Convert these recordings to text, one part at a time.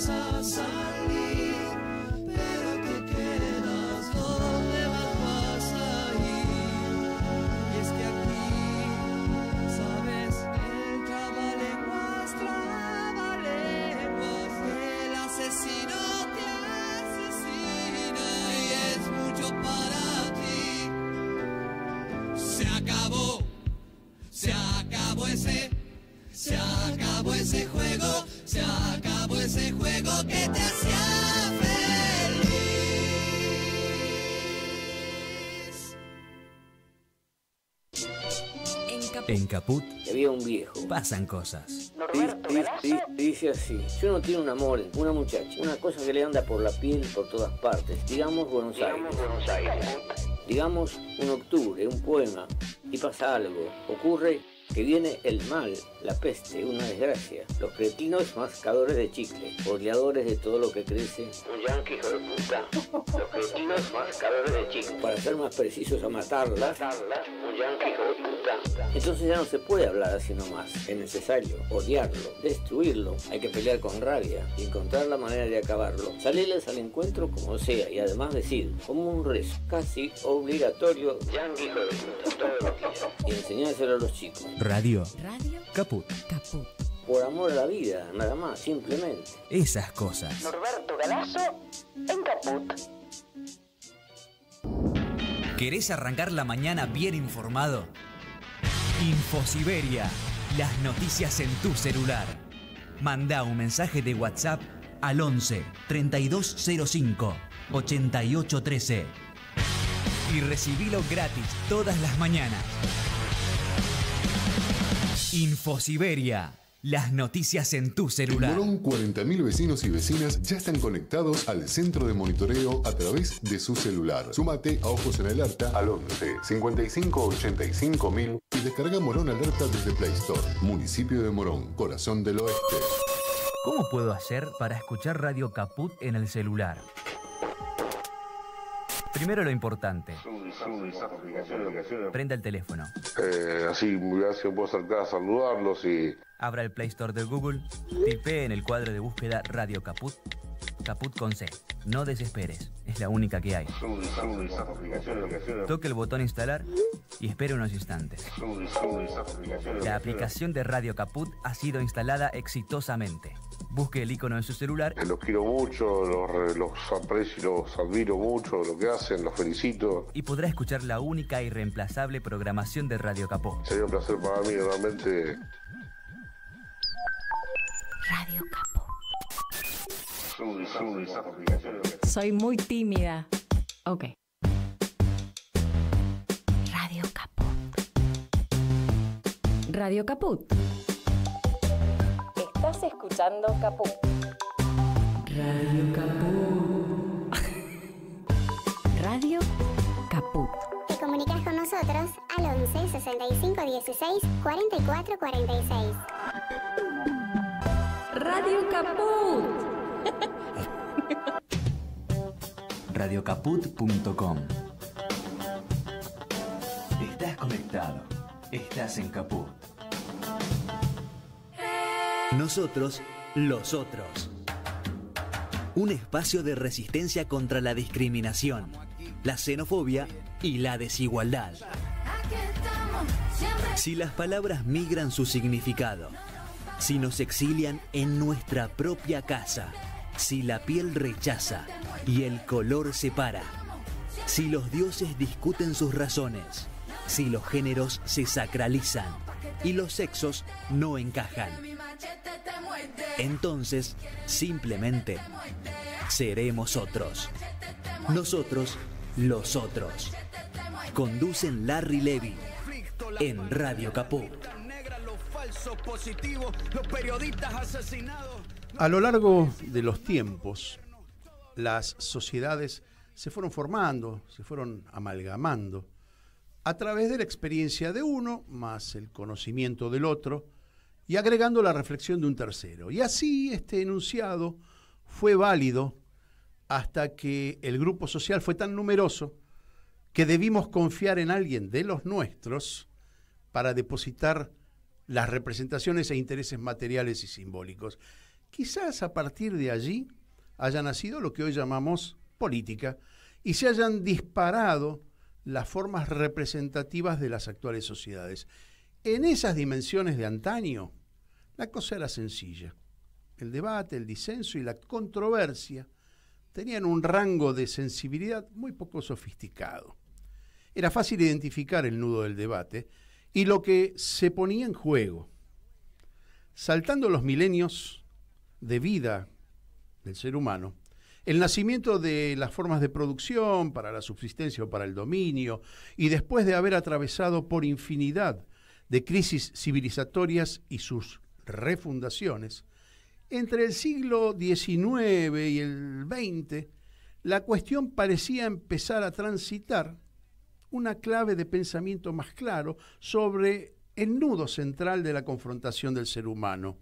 vas a salir, pero te quedas donde vas a ir. Y es que aquí, sabes, el trabalenguas, el asesino te asesina y es mucho para ti. Se acabó ese juego, se acabó ese juego que te hacía feliz. En Caput había un viejo. pasan cosas. Dice así: si uno tiene un amor, una muchacha, una cosa que le anda por la piel por todas partes, digamos Buenos Aires, digamos un octubre, un poema, y pasa algo, ocurre que viene el mal, la peste, una desgracia, los cretinos mascadores de chicle, odiadores de todo lo que crece, un yanqui hijo de puta, los cretinos mascadores de chicle, para ser más precisos a matarlas, un yanqui hijo de puta. Entonces ya no se puede hablar así nomás, es necesario odiarlo, destruirlo, hay que pelear con rabia y encontrar la manera de acabarlo, salirles al encuentro como sea y además decir, como un rezo, casi obligatorio, yanqui hijo de puta, todo lo que y enseñárselo a los chicos. Radio Caput. Por amor a la vida, nada más, simplemente. Esas cosas. Norberto Galazo en Caput. ¿Querés arrancar la mañana bien informado? Infosiberia, las noticias en tu celular. Manda un mensaje de WhatsApp al 11 3205 8813 y recibilo gratis todas las mañanas. Infosiberia, las noticias en tu celular. En Morón, 40.000 vecinos y vecinas ya están conectados al centro de monitoreo a través de su celular. Súmate a Ojos en Alerta al 11 55 85 000 y descarga Morón Alerta desde Play Store. Municipio de Morón, corazón del oeste. ¿Cómo puedo hacer para escuchar Radio Caput en el celular? Primero lo importante. Prenda el teléfono. Así me puedo acercar a saludarlos y... Abra el Play Store de Google, tipee en el cuadro de búsqueda Radio Caput, Caput con C. No desesperes, es la única que hay. Toque el botón instalar y espere unos instantes. La aplicación de Radio Caput ha sido instalada exitosamente. Busque el icono en su celular. Los quiero mucho, los aprecio y los admiro mucho, lo que hacen, los felicito. Y podrá escuchar la única y reemplazable programación de Radio Caput. Sería un placer para mí, realmente. Radio Caput. Soy muy tímida. Ok. Radio Caput. Radio Caput. Estás escuchando Caput. Radio Caput. Radio Caput. Te comunicas con nosotros al 11 65 16 44 46. Radio Caput. Radiocaput.com. Estás conectado. Estás en Caput. Nosotros, los otros. Un espacio de resistencia contra la discriminación, la xenofobia y la desigualdad. Si las palabras migran su significado, si nos exilian en nuestra propia casa, si la piel rechaza y el color separa, si los dioses discuten sus razones, si los géneros se sacralizan y los sexos no encajan, entonces simplemente seremos otros. Nosotros, los otros. Conducen Larry Levy en Radio Caput. A lo largo de los tiempos, las sociedades se fueron formando, se fueron amalgamando a través de la experiencia de uno, más el conocimiento del otro, y agregando la reflexión de un tercero. Y así este enunciado fue válido hasta que el grupo social fue tan numeroso que debimos confiar en alguien de los nuestros para depositar las representaciones e intereses materiales y simbólicos. Quizás a partir de allí haya nacido lo que hoy llamamos política y se hayan disparado las formas representativas de las actuales sociedades. En esas dimensiones de antaño, la cosa era sencilla. El debate, el disenso y la controversia tenían un rango de sensibilidad muy poco sofisticado. Era fácil identificar el nudo del debate y lo que se ponía en juego. Saltando los milenios de vida del ser humano, el nacimiento de las formas de producción para la subsistencia o para el dominio, y después de haber atravesado por infinidad de crisis civilizatorias y sus refundaciones, entre el siglo XIX y el XX, la cuestión parecía empezar a transitar una clave de pensamiento más claro sobre el nudo central de la confrontación del ser humano,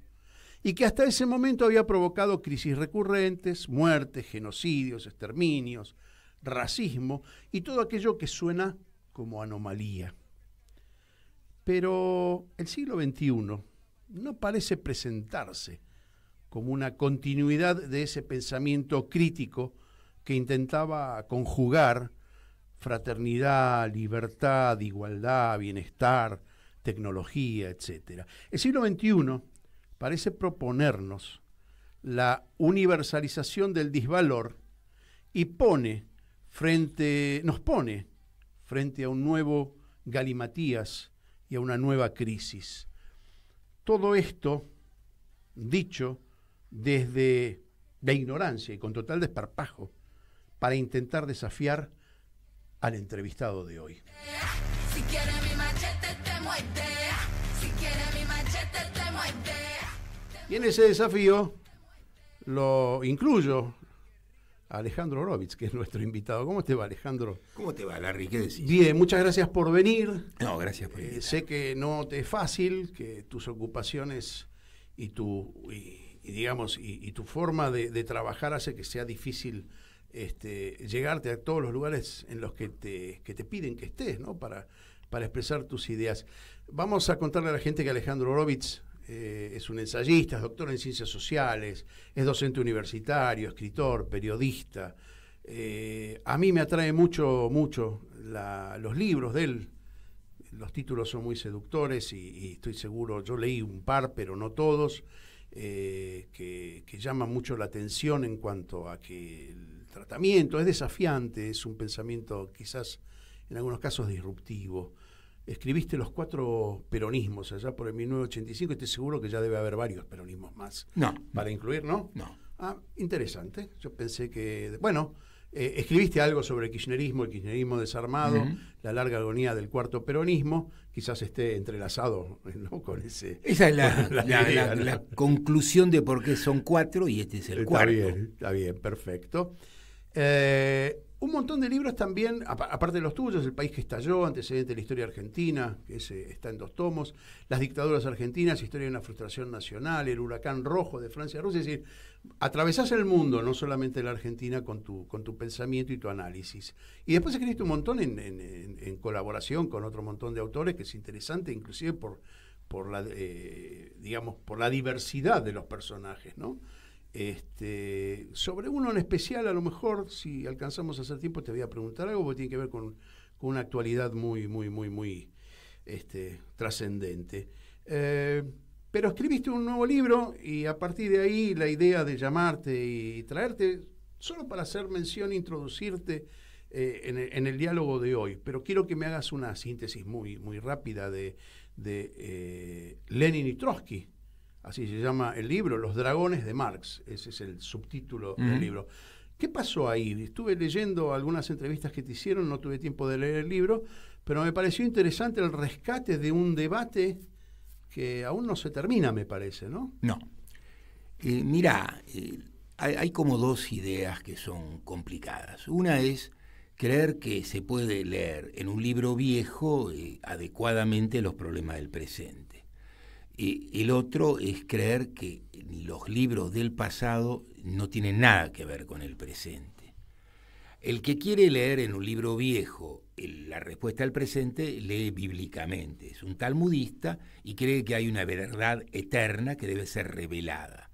y que hasta ese momento había provocado crisis recurrentes, muertes, genocidios, exterminios, racismo y todo aquello que suena como anomalía. Pero el siglo XXI no parece presentarse como una continuidad de ese pensamiento crítico que intentaba conjugar fraternidad, libertad, igualdad, bienestar, tecnología, etc. El siglo XXI parece proponernos la universalización del disvalor y nos pone frente a un nuevo galimatías y a una nueva crisis. Todo esto dicho desde la ignorancia y con total desparpajo para intentar desafiar al entrevistado de hoy. Si quiere mi machete te muerde, si quiere mi machete te muerde. Y en ese desafío lo incluyo a Alejandro Orovitz, que es nuestro invitado. ¿Cómo te va, Alejandro? ¿Cómo te va, Larry? ¿Qué decís? Bien, muchas gracias por venir. No, gracias por venir. Sé que no te es fácil, que tus ocupaciones y tu forma de trabajar hace que sea difícil llegarte a todos los lugares en los que te piden que estés, ¿no? Para expresar tus ideas. Vamos a contarle a la gente que Alejandro Orovitz es un ensayista, es doctor en ciencias sociales, es docente universitario, escritor, periodista. A mí me atrae mucho los libros de él. Los títulos son muy seductores y estoy seguro, yo leí un par, pero no todos, que llaman mucho la atención en cuanto a que el tratamiento es desafiante, es un pensamiento quizás en algunos casos disruptivo. Escribiste los 4 peronismos allá por el 1985, estoy seguro que ya debe haber varios peronismos más. No. Para incluir, ¿no? No. Ah, interesante. Yo pensé que, escribiste algo sobre el kirchnerismo desarmado, la larga agonía del 4º peronismo, quizás esté entrelazado, ¿no? Con ese... Esa es la conclusión de por qué son 4 y este es el cuarto. Está bien, perfecto. Un montón de libros también, aparte de los tuyos, El país que estalló, Antecedente de la historia argentina, que está en 2 tomos, Las dictaduras argentinas, Historia de una frustración nacional, El huracán rojo de Francia y Rusia. Es decir, atravesás el mundo, no solamente la Argentina, con tu pensamiento y tu análisis. Y después escribiste un montón en colaboración con otro montón de autores, que es interesante, inclusive por la diversidad de los personajes, ¿no? Sobre uno en especial, a lo mejor, si alcanzamos a hacer tiempo, te voy a preguntar algo, porque tiene que ver con una actualidad muy trascendente. Pero escribiste un nuevo libro y a partir de ahí la idea de llamarte y traerte, solo para hacer mención, introducirte en el diálogo de hoy. Pero quiero que me hagas una síntesis muy rápida de Lenin y Trotsky. Así se llama el libro, Los dragones de Marx. Ese es el subtítulo del libro. ¿Qué pasó ahí? Estuve leyendo algunas entrevistas que te hicieron, no tuve tiempo de leer el libro, pero me pareció interesante el rescate de un debate que aún no se termina, me parece, ¿no? No. Mirá, hay como 2 ideas que son complicadas. Una es creer que se puede leer en un libro viejo adecuadamente los problemas del presente. El otro es creer que los libros del pasado no tienen nada que ver con el presente. El que quiere leer en un libro viejo la respuesta al presente, lee bíblicamente. Es un talmudista y cree que hay una verdad eterna que debe ser revelada.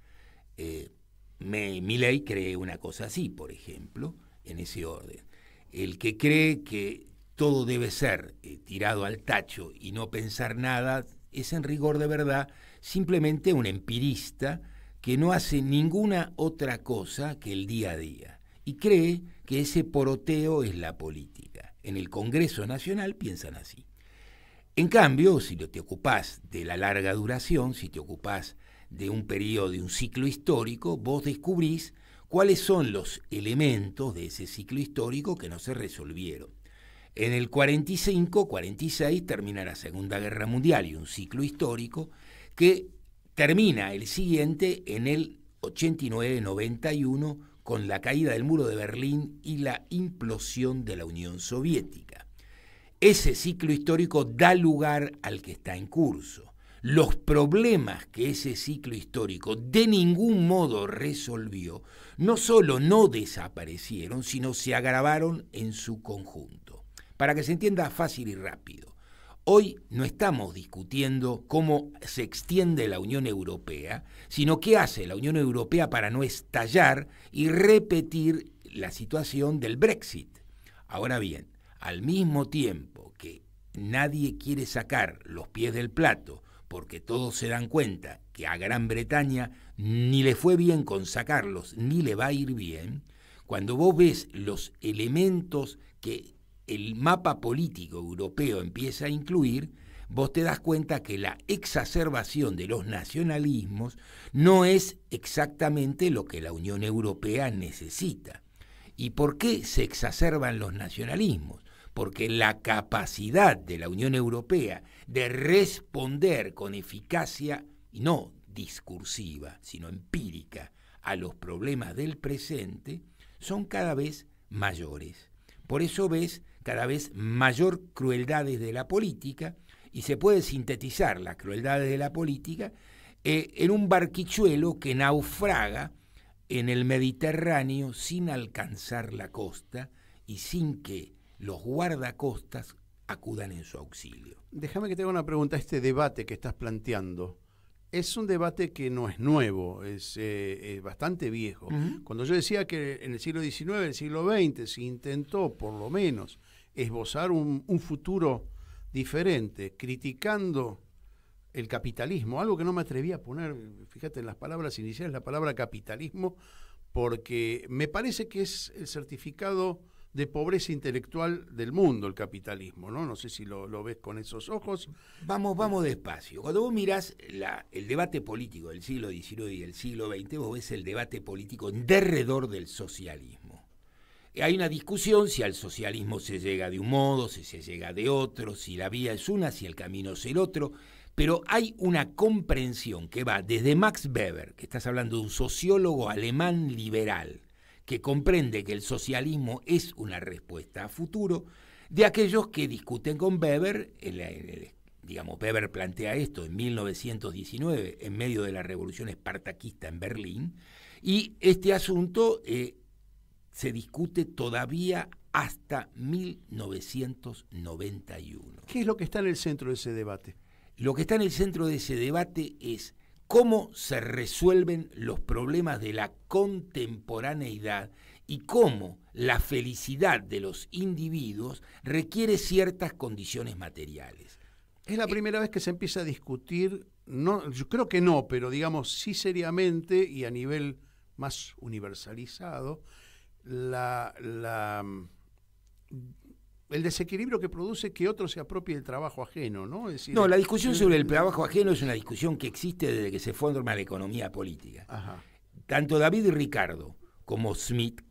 Milei cree una cosa así, por ejemplo, en ese orden. El que cree que todo debe ser tirado al tacho y no pensar nada es en rigor de verdad simplemente un empirista que no hace ninguna otra cosa que el día a día y cree que ese poroteo es la política. En el Congreso Nacional piensan así. En cambio, si te ocupás de la larga duración, si te ocupás de un periodo, de un ciclo histórico, vos descubrís cuáles son los elementos de ese ciclo histórico que no se resolvieron. En el 45-46 termina la Segunda Guerra Mundial y un ciclo histórico que termina el siguiente en el 89-91 con la caída del muro de Berlín y la implosión de la Unión Soviética. Ese ciclo histórico da lugar al que está en curso. Los problemas que ese ciclo histórico de ningún modo resolvió, no solo no desaparecieron, sino se agravaron en su conjunto. Para que se entienda fácil y rápido, hoy no estamos discutiendo cómo se extiende la Unión Europea, sino qué hace la Unión Europea para no estallar y repetir la situación del Brexit. Ahora bien, al mismo tiempo que nadie quiere sacar los pies del plato, porque todos se dan cuenta que a Gran Bretaña ni le fue bien con sacarlos, ni le va a ir bien, cuando vos ves los elementos que el mapa político europeo empieza a incluir, vos te das cuenta que la exacerbación de los nacionalismos no es exactamente lo que la Unión Europea necesita. ¿Y por qué se exacerban los nacionalismos? Porque la capacidad de la Unión Europea de responder con eficacia, y no discursiva, sino empírica, a los problemas del presente, son cada vez mayores. Por eso ves cada vez mayor crueldades de la política, y se puede sintetizar las crueldades de la política en un barquichuelo que naufraga en el Mediterráneo sin alcanzar la costa y sin que los guardacostas acudan en su auxilio. Déjame que te haga una pregunta. Este debate que estás planteando es un debate que no es nuevo, es bastante viejo. Uh-huh. Cuando yo decía que en el siglo XIX, en el siglo XX, se intentó, por lo menos, esbozar un futuro diferente, criticando el capitalismo, algo que no me atreví a poner, fíjate, en las palabras iniciales, la palabra capitalismo, porque me parece que es el certificado de pobreza intelectual del mundo, el capitalismo, ¿no? No sé si lo ves con esos ojos. Vamos despacio. Cuando vos mirás el debate político del siglo XIX y del siglo XX, vos ves el debate político derredor del socialismo. Hay una discusión si al socialismo se llega de un modo, si se llega de otro, si la vía es una, si el camino es el otro, pero hay una comprensión que va desde Max Weber, que estás hablando de un sociólogo alemán liberal, que comprende que el socialismo es una respuesta a futuro, de aquellos que discuten con Weber, Weber plantea esto en 1919, en medio de la revolución espartaquista en Berlín, y este asunto se discute todavía hasta 1991. ¿Qué es lo que está en el centro de ese debate? Lo que está en el centro de ese debate es cómo se resuelven los problemas de la contemporaneidad y cómo la felicidad de los individuos requiere ciertas condiciones materiales. Es la primera vez que se empieza a discutir, no, yo creo que no, pero digamos sí seriamente y a nivel más universalizado, el desequilibrio que produce que otro se apropie del trabajo ajeno, ¿no? Es decir, no, la discusión sobre el trabajo ajeno es una discusión que existe desde que se forma la economía política. Ajá. Tanto David y Ricardo como Smith,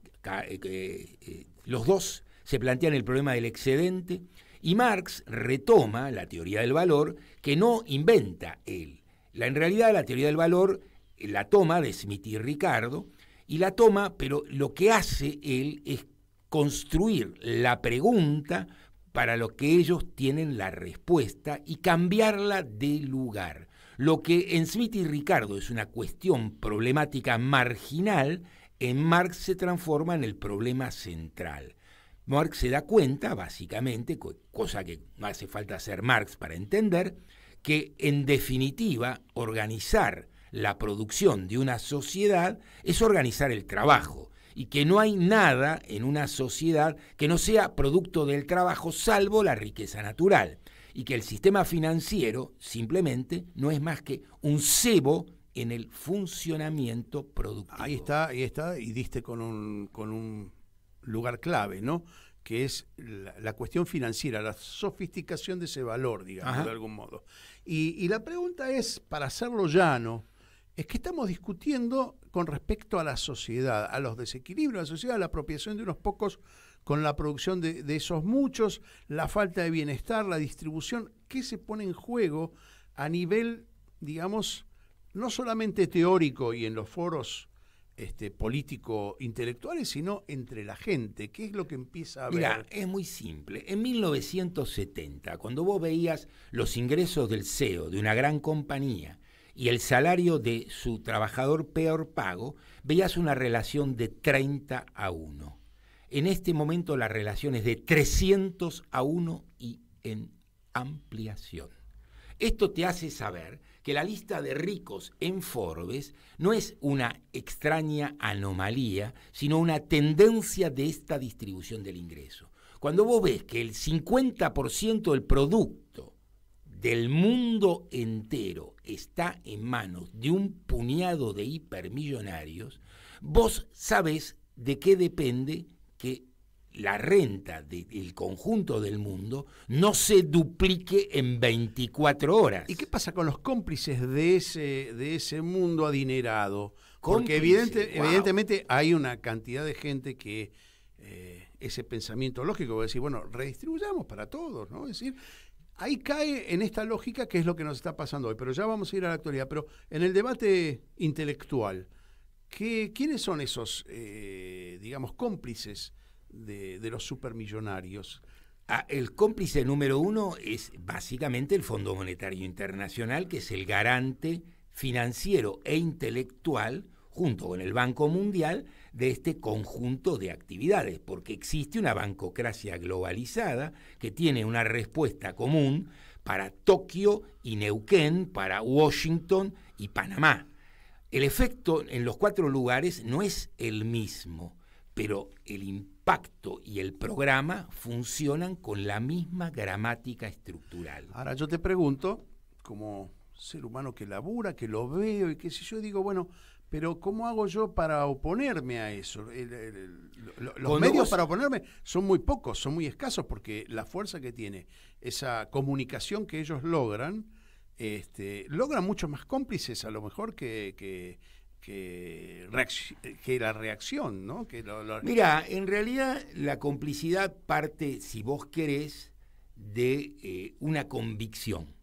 los dos se plantean el problema del excedente, y Marx retoma la teoría del valor que no inventa él. En realidad la teoría del valor la toma de Smith y Ricardo, y la toma, pero lo que hace él es construir la pregunta para lo que ellos tienen la respuesta y cambiarla de lugar. Lo que en Smith y Ricardo es una cuestión problemática marginal, en Marx se transforma en el problema central. Marx se da cuenta, básicamente, cosa que no hace falta ser Marx para entender, que en definitiva organizar la producción de una sociedad es organizar el trabajo, y que no hay nada en una sociedad que no sea producto del trabajo salvo la riqueza natural, y que el sistema financiero simplemente no es más que un cebo en el funcionamiento productivo. Ahí está, y diste con un lugar clave, ¿no? Que es la cuestión financiera, la sofisticación de ese valor, digamos, Ajá. de algún modo. Y la pregunta es, para hacerlo llano, es que estamos discutiendo con respecto a la sociedad, a los desequilibrios de la sociedad, la apropiación de unos pocos con la producción de esos muchos, la falta de bienestar, la distribución. ¿Qué se pone en juego a nivel, digamos, no solamente teórico y en los foros político-intelectuales, sino entre la gente? ¿Qué es lo que empieza a ver? Mira, es muy simple. En 1970, cuando vos veías los ingresos del CEO de una gran compañía y el salario de su trabajador peor pago, veías una relación de 30-1. En este momento la relación es de 300-1 y en ampliación. Esto te hace saber que la lista de ricos en Forbes no es una extraña anomalía, sino una tendencia de esta distribución del ingreso. Cuando vos ves que el 50% del producto del mundo entero está en manos de un puñado de hipermillonarios, vos sabés de qué depende que la renta del conjunto del mundo no se duplique en 24 horas. ¿Y qué pasa con los cómplices de ese mundo adinerado? Porque evidentemente hay una cantidad de gente que ese pensamiento lógico va a decir, bueno, redistribuyamos para todos, ¿no? Es decir, ahí cae en esta lógica que es lo que nos está pasando hoy, pero ya vamos a ir a la actualidad. Pero en el debate intelectual, ¿quiénes son esos, digamos, cómplices de los supermillonarios? El cómplice número uno es básicamente el Fondo Monetario Internacional, que es el garante financiero e intelectual, junto con el Banco Mundial, de este conjunto de actividades, porque existe una bancocracia globalizada que tiene una respuesta común para Tokio y Neuquén, para Washington y Panamá. El efecto en los 4 lugares no es el mismo, pero el impacto y el programa funcionan con la misma gramática estructural. Ahora yo te pregunto, como ser humano que labura, que lo veo y qué sé yo, digo, bueno, pero ¿cómo hago yo para oponerme a eso? Los medios para oponerme son muy pocos, son muy escasos, porque la fuerza que tiene esa comunicación que ellos logran mucho más cómplices a lo mejor que la reacción, ¿no? Mira, en realidad la complicidad parte, si vos querés, de una convicción,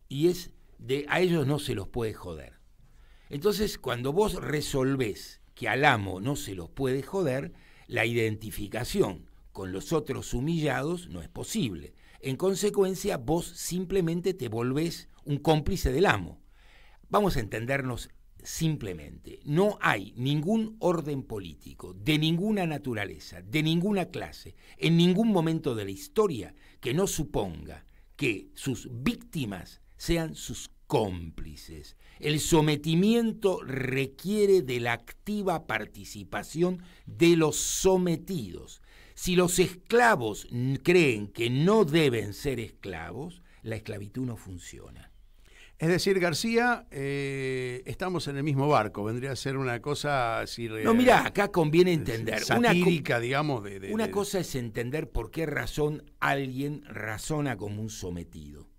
y es de a ellos no se los puede joder. Entonces, cuando vos resolvés que al amo no se los puede joder, la identificación con los otros humillados no es posible. En consecuencia, vos simplemente te volvés un cómplice del amo. Vamos a entendernos simplemente. No hay ningún orden político, de ninguna naturaleza, de ninguna clase, en ningún momento de la historia, que no suponga que sus víctimas sean sus cómplices. El sometimiento requiere de la activa participación de los sometidos. Si los esclavos creen que no deben ser esclavos, la esclavitud no funciona. Es decir, García, estamos en el mismo barco, vendría a ser una cosa así... No, mirá, acá conviene entender. Satírica, digamos. Una cosa es entender por qué razón alguien razona como un sometido.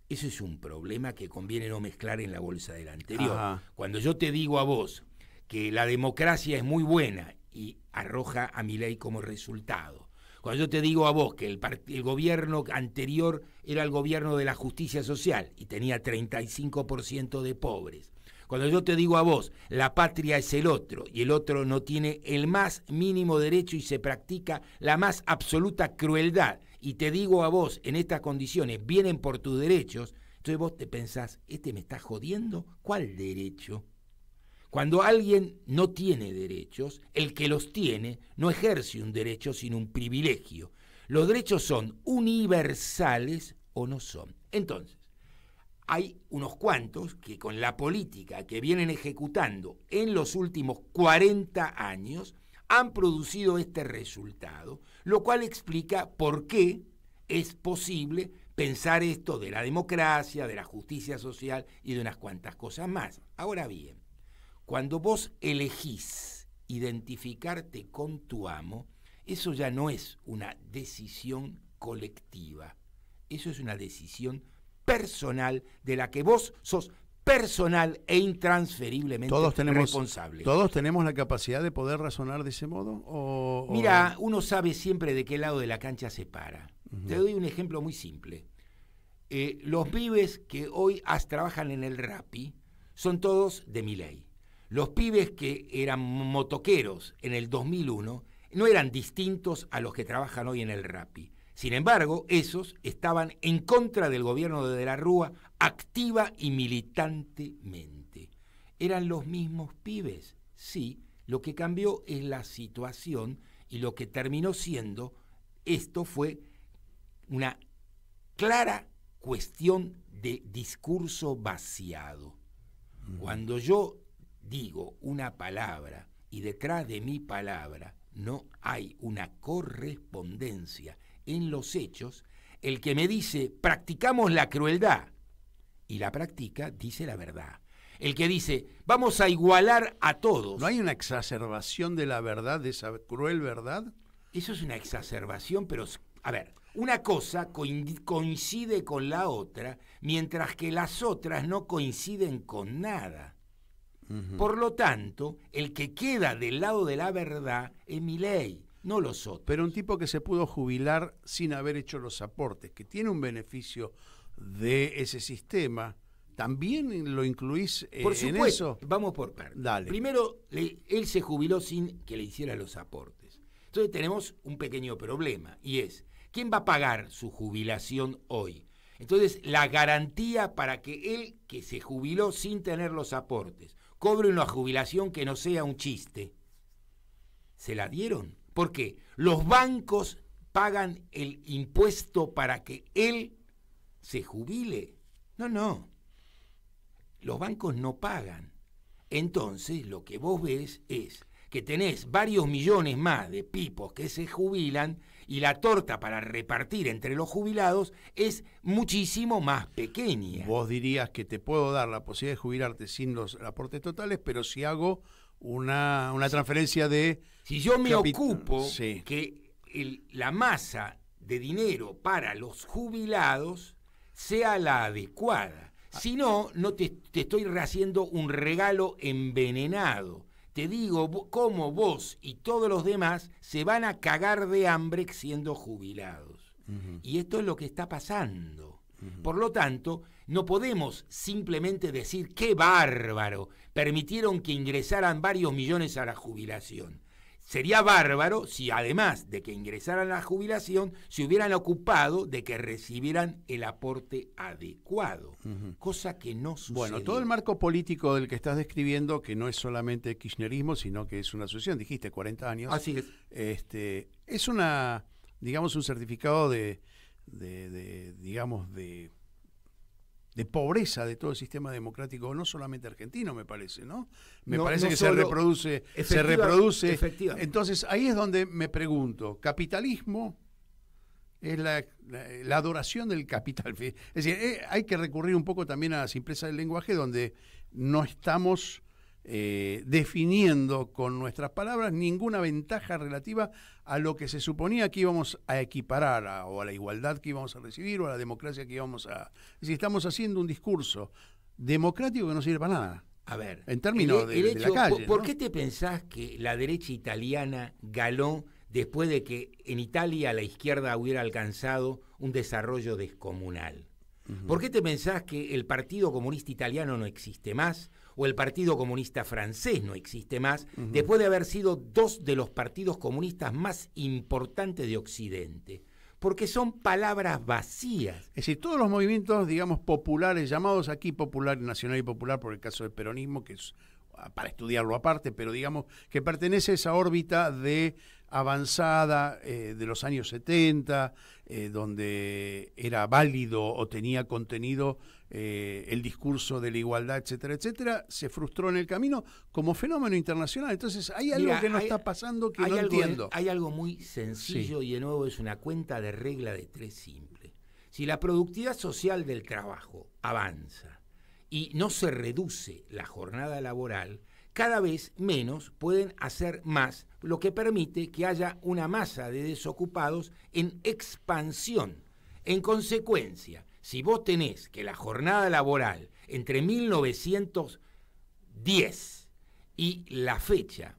Eso es un problema que conviene no mezclar en la bolsa del anterior. Ajá. Cuando yo te digo a vos que la democracia es muy buena y arroja a Milei como resultado, cuando yo te digo a vos que el gobierno anterior era el gobierno de la justicia social y tenía 35% de pobres, cuando yo te digo a vos la patria es el otro y el otro no tiene el más mínimo derecho y se practica la más absoluta crueldad, y te digo a vos en estas condiciones vienen por tus derechos, entonces vos te pensás, ¿me está jodiendo? ¿Cuál derecho? Cuando alguien no tiene derechos, el que los tiene no ejerce un derecho sino un privilegio. Los derechos son universales o no son. Entonces, hay unos cuantos que con la política que vienen ejecutando en los últimos 40 años han producido este resultado, lo cual explica por qué es posible pensar esto de la democracia, de la justicia social y de unas cuantas cosas más. Ahora bien, cuando vos elegís identificarte con tu amo, eso ya no es una decisión colectiva, eso es una decisión personal de la que vos sos personal e intransferiblemente responsable. ¿Todos tenemos la capacidad de poder razonar de ese modo? Mira, uno sabe siempre de qué lado de la cancha se para. Te doy un ejemplo muy simple. Los pibes que hoy trabajan en el Rappi son todos de Milei. Los pibes que eran motoqueros en el 2001 no eran distintos a los que trabajan hoy en el Rappi. Sin embargo, esos estaban en contra del gobierno de la Rúa activa y militantemente. ¿Eran los mismos pibes? Sí, lo que cambió es la situación y lo que terminó siendo, esto fue una clara cuestión de discurso vaciado. Cuando yo digo una palabra y detrás de mi palabra no hay una correspondencia en los hechos, el que me dice practicamos la crueldad y la practica dice la verdad. El que dice vamos a igualar a todos. ¿No hay una exacerbación de la verdad, de esa cruel verdad? Eso es una exacerbación, pero a ver, una cosa coincide con la otra, mientras que las otras no coinciden con nada. Por lo tanto, el que queda del lado de la verdad es Milei, no los otros. Pero un tipo que se pudo jubilar sin haber hecho los aportes, que tiene un beneficio de ese sistema, ¿también lo incluís por en supuesto, eso? Vamos por partes. Dale. Primero, él se jubiló sin que le hiciera los aportes. Entonces tenemos un pequeño problema, y es, ¿quién va a pagar su jubilación hoy? Entonces, la garantía para que él, que se jubiló sin tener los aportes, cobre una jubilación que no sea un chiste, ¿se la dieron? ¿Por qué? Los bancos pagan el impuesto para que él se jubile. No. Los bancos no pagan. Entonces, lo que vos ves es que tenés varios millones más de pipos que se jubilan y la torta para repartir entre los jubilados es muchísimo más pequeña. Vos dirías que te puedo dar la posibilidad de jubilarte sin los aportes totales, pero si hago una transferencia de... Si yo me ocupo sí. que la masa de dinero para los jubilados sea la adecuada. Si no, te estoy haciendo un regalo envenenado. Te digo cómo vos y todos los demás se van a cagar de hambre siendo jubilados. Y esto es lo que está pasando. Por lo tanto, no podemos simplemente decir ¡qué bárbaro! Permitieron que ingresaran varios millones a la jubilación. Sería bárbaro si además de que ingresaran a la jubilación se hubieran ocupado de que recibieran el aporte adecuado, cosa que no sucedió. Bueno, todo el marco político del que estás describiendo, que no es solamente kirchnerismo, sino que es una asociación, dijiste 40 años. Así es. Es una, digamos, un certificado de pobreza de todo el sistema democrático, no solamente argentino, me parece, ¿no? Me parece que se reproduce. Efectivamente. Entonces, ahí es donde me pregunto, ¿capitalismo es la adoración del capital? Es decir, hay que recurrir un poco también a la simpleza del lenguaje, donde no estamos definiendo con nuestras palabras ninguna ventaja relativa a lo que se suponía que íbamos a equiparar o a la igualdad que íbamos a recibir o a la democracia que íbamos a... Es decir, estamos haciendo un discurso democrático que no sirve para nada. A ver, en términos de la calle. ¿Por ¿no? qué te pensás que la derecha italiana ganó después de que en Italia la izquierda hubiera alcanzado un desarrollo descomunal? ¿Por qué te pensás que el Partido Comunista Italiano no existe más o el Partido Comunista Francés no existe más después de haber sido dos de los partidos comunistas más importantes de Occidente? Porque son palabras vacías. Es decir, todos los movimientos, digamos, populares, llamados aquí popular, nacional y popular por el caso del peronismo, que es para estudiarlo aparte, pero digamos que pertenece a esa órbita de avanzada de los años 70, donde era válido o tenía contenido el discurso de la igualdad, etcétera, etcétera, se frustró en el camino como fenómeno internacional. Entonces hay algo que no está pasando que no entiendo. Hay algo muy sencillo y de nuevo es una cuenta de regla de 3 simple. Si la productividad social del trabajo avanza y no se reduce la jornada laboral, cada vez menos pueden hacer más, lo que permite que haya una masa de desocupados en expansión. En consecuencia, si vos tenés que la jornada laboral entre 1910 y la fecha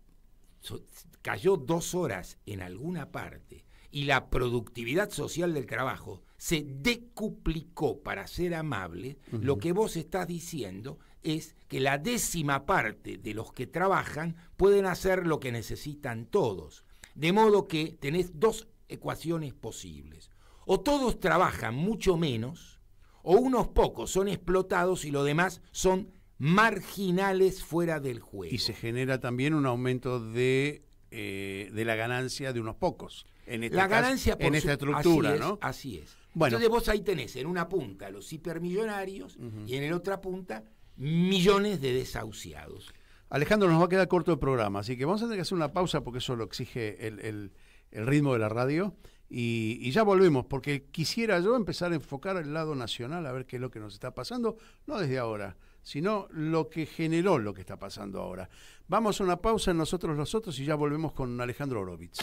cayó 2 horas en alguna parte y la productividad social del trabajo se decuplicó, para ser amable, lo que vos estás diciendo es que la 10ª parte de los que trabajan pueden hacer lo que necesitan todos. De modo que tenés 2 ecuaciones posibles. O todos trabajan mucho menos, o unos pocos son explotados y los demás son marginales fuera del juego. Y se genera también un aumento de la ganancia de unos pocos. En esta estructura, así es, ¿no? Así es. Bueno. Entonces vos ahí tenés en una punta los hipermillonarios y en la otra punta millones de desahuciados. Alejandro, nos va a quedar corto el programa, así que vamos a tener que hacer una pausa porque eso lo exige el ritmo de la radio y ya volvemos, porque quisiera yo empezar a enfocar el lado nacional a ver qué es lo que nos está pasando, no desde ahora, sino lo que generó lo que está pasando ahora. Vamos a una pausa en Nosotros los Otros y ya volvemos con Alejandro Orovitz.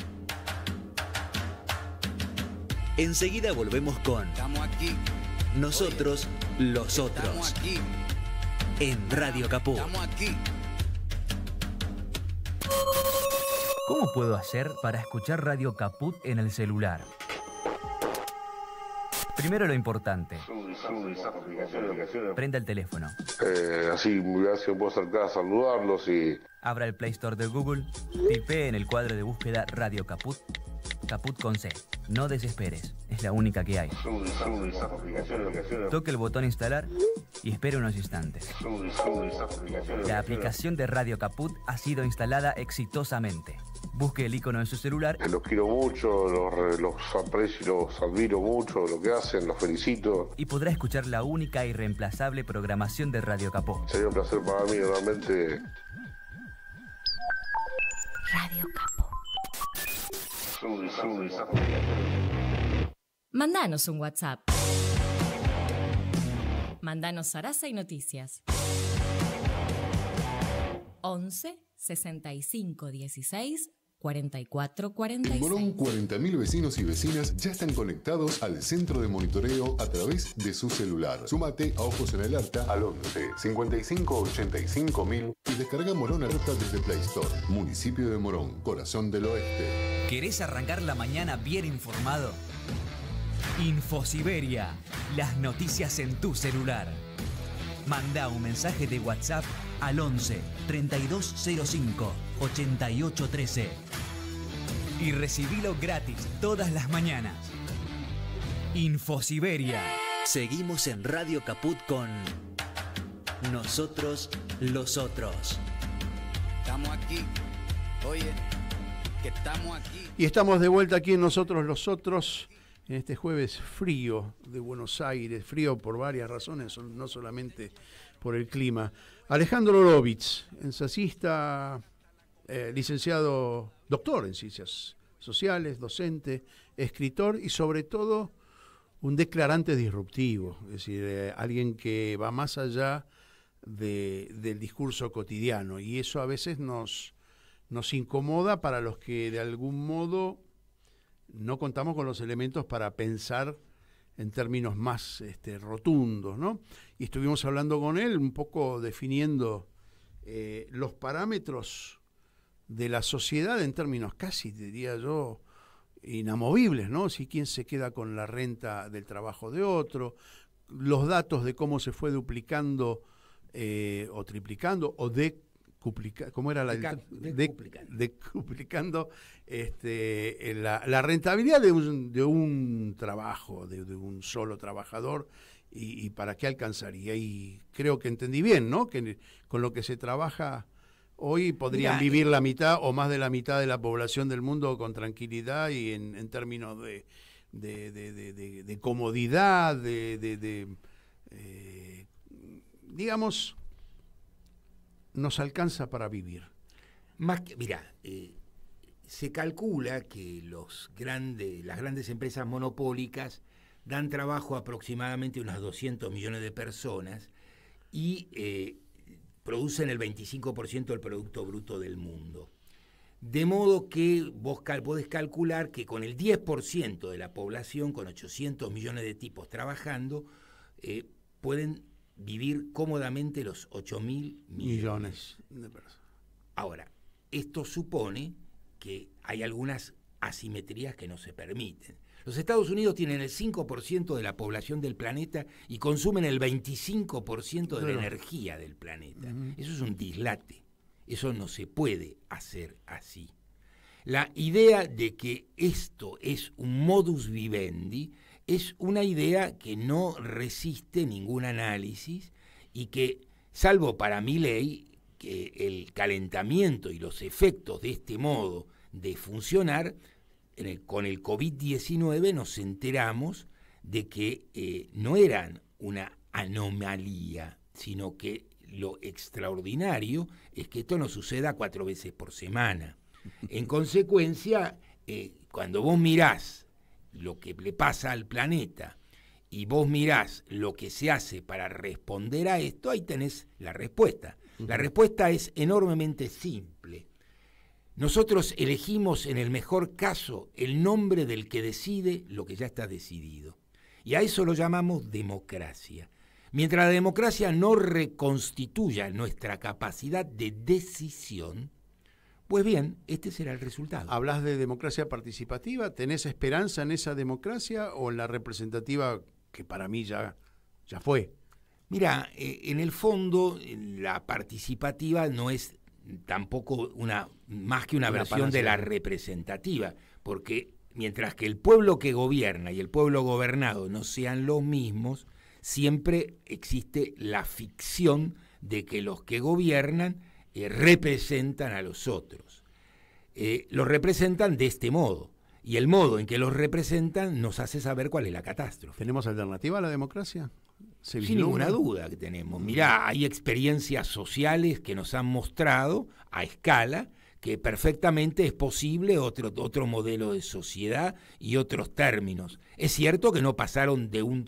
Enseguida volvemos con Nosotros los Otros en Radio Caput. ¿Cómo puedo hacer para escuchar Radio Caput en el celular? Primero lo importante. Prenda el teléfono. Así me puedo acercar a saludarlos y... Abra el Play Store de Google, tipee en el cuadro de búsqueda Radio Caput, Caput con C. No desesperes, es la única que hay. Toque el botón instalar y espere unos instantes. La aplicación de Radio Caput ha sido instalada exitosamente. Busque el icono en su celular. Los quiero mucho, los aprecio, los admiro mucho, lo que hacen, los felicito. Y podrá escuchar la única y irreemplazable programación de Radio Caput. Sería un placer para mí, realmente. Radio Caput. Mandanos un WhatsApp. Mandanos zaraza y noticias. 11 65 16 44 46. En Morón, 40.000 vecinos y vecinas ya están conectados al centro de monitoreo a través de su celular. Súmate a Ojos en Alerta al 11 55 85 000 y descarga Morón Alerta desde Play Store. Municipio de Morón, corazón del oeste. ¿Querés arrancar la mañana bien informado? Infosiberia, las noticias en tu celular. Manda un mensaje de WhatsApp al 11 3205 8813 y recibilo gratis todas las mañanas. Infosiberia. Seguimos en Radio Caput con Nosotros los Otros. Estamos aquí, oye, que estamos aquí. Y estamos de vuelta aquí en Nosotros los Otros, en este jueves frío de Buenos Aires, frío por varias razones, no solamente por el clima. Alejandro Orovitz, ensayista, licenciado, doctor en ciencias sociales, docente, escritor y sobre todo un declarante disruptivo, es decir, alguien que va más allá del discurso cotidiano, y eso a veces nos incomoda para los que de algún modo no contamos con los elementos para pensar en términos más rotundos, ¿no? Y estuvimos hablando con él un poco definiendo los parámetros de la sociedad en términos casi, diría yo, inamovibles, ¿no? Si quién se queda con la renta del trabajo de otro, los datos de cómo se fue duplicando o triplicando o ¿cómo era decuplicando la rentabilidad de un trabajo, de un solo trabajador y para qué alcanzaría? Y creo que entendí bien, ¿no? Que con lo que se trabaja Hoy podrían vivir la mitad o más de la mitad de la población del mundo con tranquilidad y en términos de comodidad, digamos, nos alcanza para vivir. Más que, mirá, se calcula que las grandes empresas monopólicas dan trabajo a aproximadamente unas 200 millones de personas y producen el 25% del Producto Bruto del mundo. De modo que vos podés calcular que con el 10% de la población, con 800 millones de tipos trabajando, pueden vivir cómodamente los 8.000 millones de personas. Ahora, esto supone que hay algunas asimetrías que no se permiten. Los Estados Unidos tienen el 5% de la población del planeta y consumen el 25% de la energía del planeta. Eso es un dislate. Eso no se puede hacer así. La idea de que esto es un modus vivendi es una idea que no resiste ningún análisis y que, salvo para Milei, que el calentamiento y los efectos de este modo de funcionar, con el COVID-19 nos enteramos de que no eran una anomalía, sino que lo extraordinario es que esto no suceda 4 veces por semana. En consecuencia, cuando vos mirás lo que le pasa al planeta y vos mirás lo que se hace para responder a esto, ahí tenés la respuesta. La respuesta es enormemente simple. Nosotros elegimos en el mejor caso el nombre del que decide lo que ya está decidido. Y a eso lo llamamos democracia. Mientras la democracia no reconstituya nuestra capacidad de decisión, pues bien, este será el resultado. ¿Hablas de democracia participativa? ¿Tenés esperanza en esa democracia o en la representativa que para mí ya fue? Mira, en el fondo la participativa no es tampoco más que una versión de la representativa, porque mientras que el pueblo que gobierna y el pueblo gobernado no sean los mismos, siempre existe la ficción de que los que gobiernan representan a los otros. Los representan de este modo, y el modo en que los representan nos hace saber cuál es la catástrofe. ¿Tenemos alternativa a la democracia? Sin ninguna duda que tenemos. Mirá, hay experiencias sociales que nos han mostrado a escala que perfectamente es posible otro modelo de sociedad y otros términos. Es cierto que no pasaron de un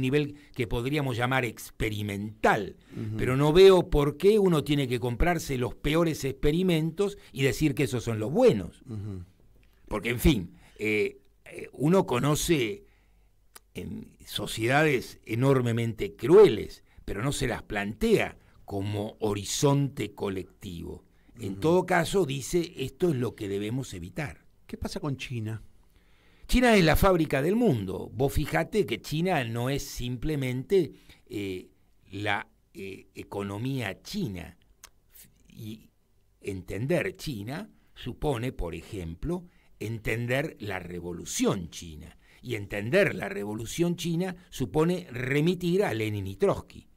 nivel que podríamos llamar experimental, pero no veo por qué uno tiene que comprarse los peores experimentos y decir que esos son los buenos. Porque, en fin, uno conoce en sociedades enormemente crueles, pero no se las plantea como horizonte colectivo. En todo caso, dice, esto es lo que debemos evitar. ¿Qué pasa con China? China es la fábrica del mundo. Vos fijate que China no es simplemente la economía china. Y entender China supone, por ejemplo, entender la Revolución China. Y entender la Revolución China supone remitir a Lenin y Trotsky.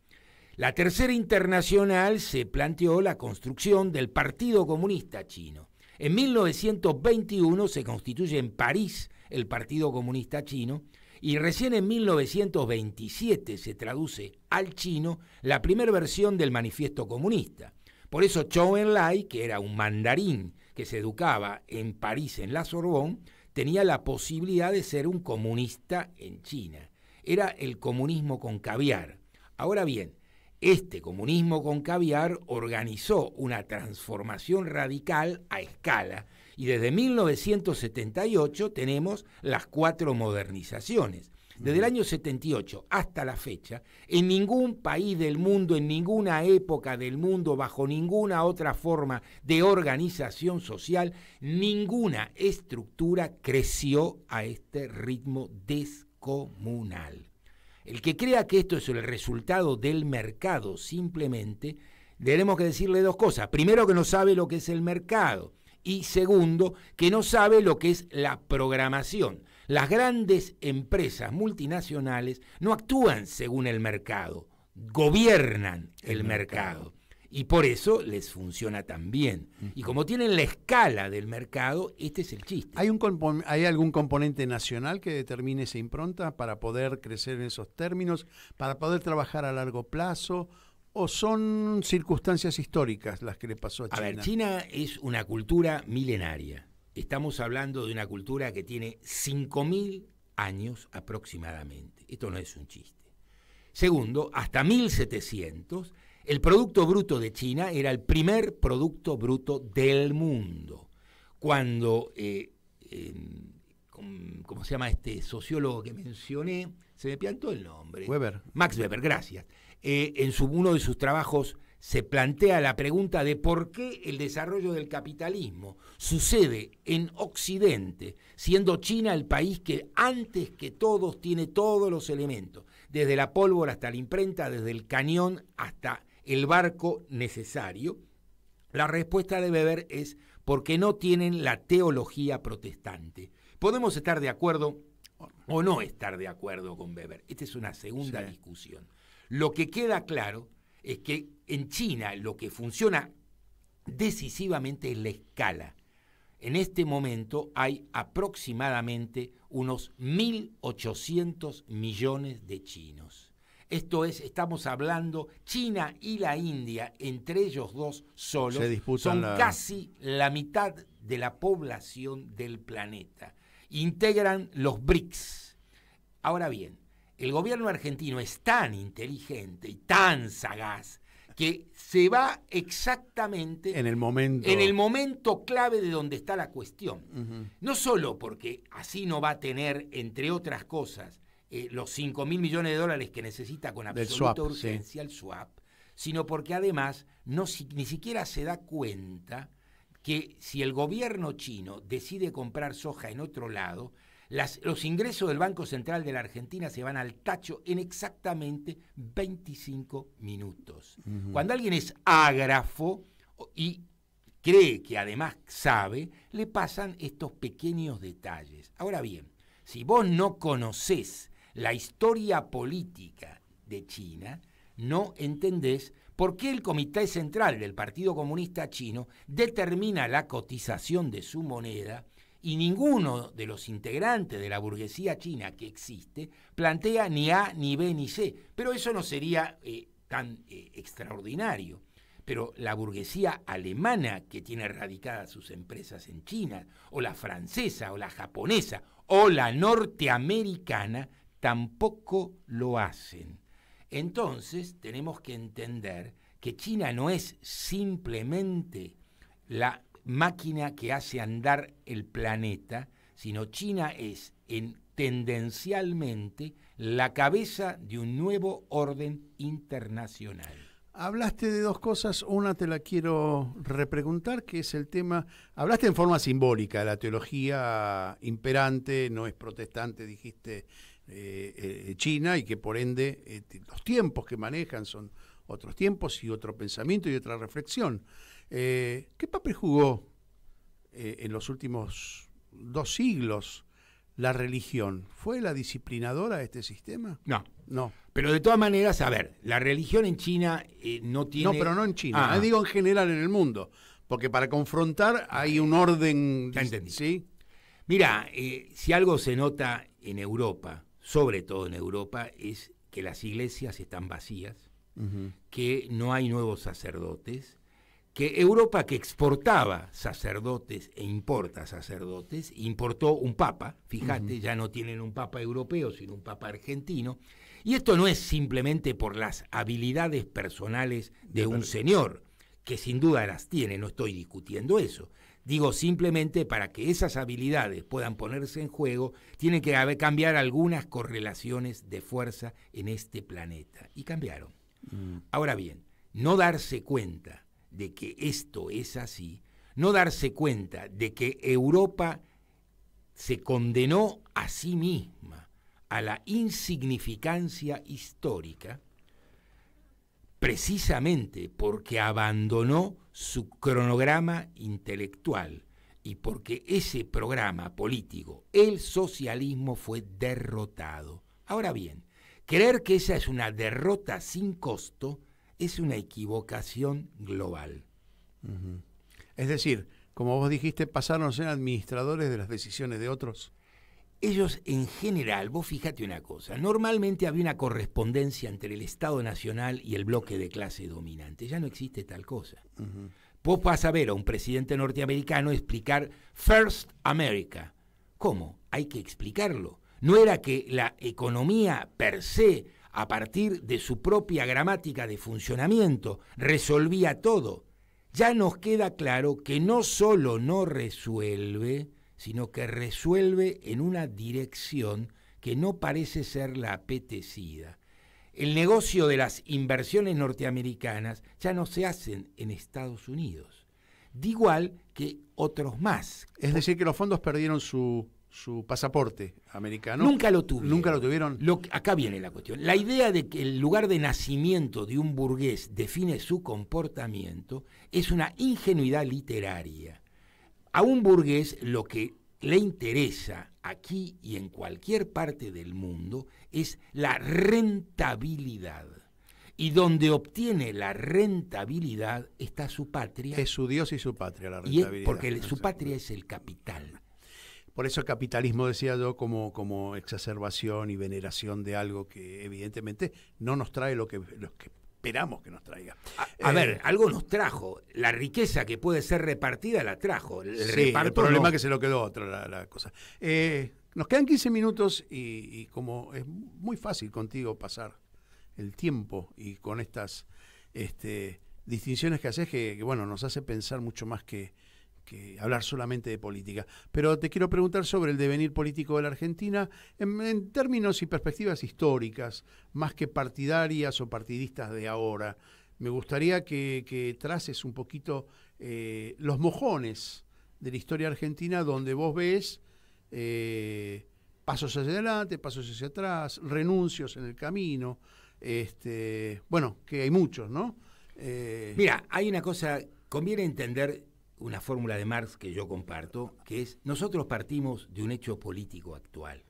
La Tercera Internacional se planteó la construcción del Partido Comunista Chino. En 1921 se constituye en París el Partido Comunista Chino y recién en 1927 se traduce al chino la primera versión del Manifiesto Comunista. Por eso Zhou Enlai, que era un mandarín que se educaba en París en la Sorbonne, tenía la posibilidad de ser un comunista en China. Era el comunismo con caviar. Ahora bien, este comunismo con caviar organizó una transformación radical a escala y desde 1978 tenemos las 4 modernizaciones. Desde el año 78 hasta la fecha, en ningún país del mundo, en ninguna época del mundo, bajo ninguna otra forma de organización social, ninguna estructura creció a este ritmo descomunal. El que crea que esto es el resultado del mercado, simplemente, tenemos que decirle 2 cosas. Primero, que no sabe lo que es el mercado. Y segundo, que no sabe lo que es la programación. Las grandes empresas multinacionales no actúan según el mercado, gobiernan el mercado. Y por eso les funciona tan bien. Y como tienen la escala del mercado, este es el chiste. ¿Hay algún componente nacional que determine esa impronta para poder crecer en esos términos, para poder trabajar a largo plazo? ¿O son circunstancias históricas las que le pasó a China? A ver, China es una cultura milenaria. Estamos hablando de una cultura que tiene 5.000 años aproximadamente. Esto no es un chiste. Segundo, hasta 1700, el Producto Bruto de China era el primer Producto Bruto del mundo. Cuando, ¿cómo se llama este sociólogo que mencioné? Se me piantó el nombre. Weber. Max Weber, gracias. En uno de sus trabajos se plantea la pregunta de por qué el desarrollo del capitalismo sucede en Occidente, siendo China el país que antes que todos tiene todos los elementos, desde la pólvora hasta la imprenta, desde el cañón hasta el barco necesario. La respuesta de Weber es porque no tienen la teología protestante. Podemos estar de acuerdo o no estar de acuerdo con Weber. Esta es una segunda discusión. Lo que queda claro es que en China lo que funciona decisivamente es la escala. En este momento hay aproximadamente unos 1.800 millones de chinos. Esto es, estamos hablando, China y la India, entre ellos dos solos, son casi la mitad de la población del planeta. Integran los BRICS. Ahora bien, el gobierno argentino es tan inteligente y tan sagaz que se va exactamente en el momento clave de donde está la cuestión. No solo porque así no va a tener, entre otras cosas, los 5.000 millones de dólares que necesita con absoluta urgencia, el swap, sino porque además ni siquiera se da cuenta que si el gobierno chino decide comprar soja en otro lado, los ingresos del Banco Central de la Argentina se van al tacho en exactamente 25 minutos. Cuando alguien es ágrafo y cree que además sabe, le pasan estos pequeños detalles. Ahora bien, si vos no conocés la historia política de China, no entendés por qué el Comité Central del Partido Comunista Chino determina la cotización de su moneda y ninguno de los integrantes de la burguesía china que existe plantea ni A, ni B, ni C. Pero eso no sería tan extraordinario. Pero la burguesía alemana, que tiene radicadas sus empresas en China, o la francesa, o la japonesa, o la norteamericana, tampoco lo hacen. Entonces tenemos que entender que China no es simplemente la máquina que hace andar el planeta, sino China es tendencialmente la cabeza de un nuevo orden internacional. Hablaste de dos cosas, una te la quiero repreguntar, que es el tema, hablaste en forma simbólica, la teología imperante no es protestante, dijiste China, y que por ende los tiempos que manejan son otros tiempos y otro pensamiento y otra reflexión. ¿Qué papel jugó en los últimos 2 siglos la religión? ¿Fue la disciplinadora de este sistema? No. Pero de todas maneras, a ver, la religión en China no tiene... No, pero no en China, digo en general en el mundo, porque para confrontar hay un orden... Ya entendí. ¿Sí? Mira, si algo se nota en Europa, sobre todo en Europa, es que las iglesias están vacías, que no hay nuevos sacerdotes, que Europa, que exportaba sacerdotes e importa sacerdotes, importó un papa, fíjate, ya no tienen un papa europeo, sino un papa argentino, y esto no es simplemente por las habilidades personales de un señor, que sin duda las tiene, no estoy discutiendo eso. Digo simplemente para que esas habilidades puedan ponerse en juego, tienen que cambiar algunas correlaciones de fuerza en este planeta, y cambiaron. Ahora bien, no darse cuenta de que esto es así, no darse cuenta de que Europa se condenó a sí misma a la insignificancia histórica, precisamente porque abandonó su cronograma intelectual y porque ese programa político, el socialismo, fue derrotado. Ahora bien, creer que esa es una derrota sin costo es una equivocación global. Es decir, como vos dijiste, pasaron a ser administradores de las decisiones de otros. Ellos en general, vos fíjate una cosa, normalmente había una correspondencia entre el Estado Nacional y el bloque de clase dominante. Ya no existe tal cosa. Vos vas a ver a un presidente norteamericano explicar First America. ¿Cómo? Hay que explicarlo. No era que la economía per se, a partir de su propia gramática de funcionamiento, resolvía todo. Ya nos queda claro que no solo no resuelve, sino que resuelve en una dirección que no parece ser la apetecida. El negocio de las inversiones norteamericanas ya no se hacen en Estados Unidos, de igual que otros más. Es decir, que los fondos perdieron su pasaporte americano. Nunca lo tuvieron. Nunca lo tuvieron. Acá viene la cuestión. La idea de que el lugar de nacimiento de un burgués define su comportamiento es una ingenuidad literaria. A un burgués lo que le interesa aquí y en cualquier parte del mundo es la rentabilidad. Y donde obtiene la rentabilidad está su patria. Es su Dios y su patria la rentabilidad. Porque su patria es el capital. Por eso el capitalismo, decía yo, como exacerbación y veneración de algo que evidentemente no nos trae lo que esperamos que nos traiga. A ver, algo nos trajo. La riqueza que puede ser repartida la trajo. El problema es que se lo quedó otra la cosa. Nos quedan 15 minutos y como es muy fácil contigo pasar el tiempo y con estas distinciones que haces que bueno, nos hace pensar mucho más que hablar solamente de política. Pero te quiero preguntar sobre el devenir político de la Argentina en términos y perspectivas históricas, más que partidarias o partidistas de ahora. Me gustaría que traces un poquito los mojones de la historia argentina, donde vos ves pasos hacia adelante, pasos hacia atrás, renuncios en el camino, bueno, que hay muchos, ¿no? Mira, hay una cosa, conviene entender una fórmula de Marx que yo comparto, que es: nosotros partimos de un hecho político actual.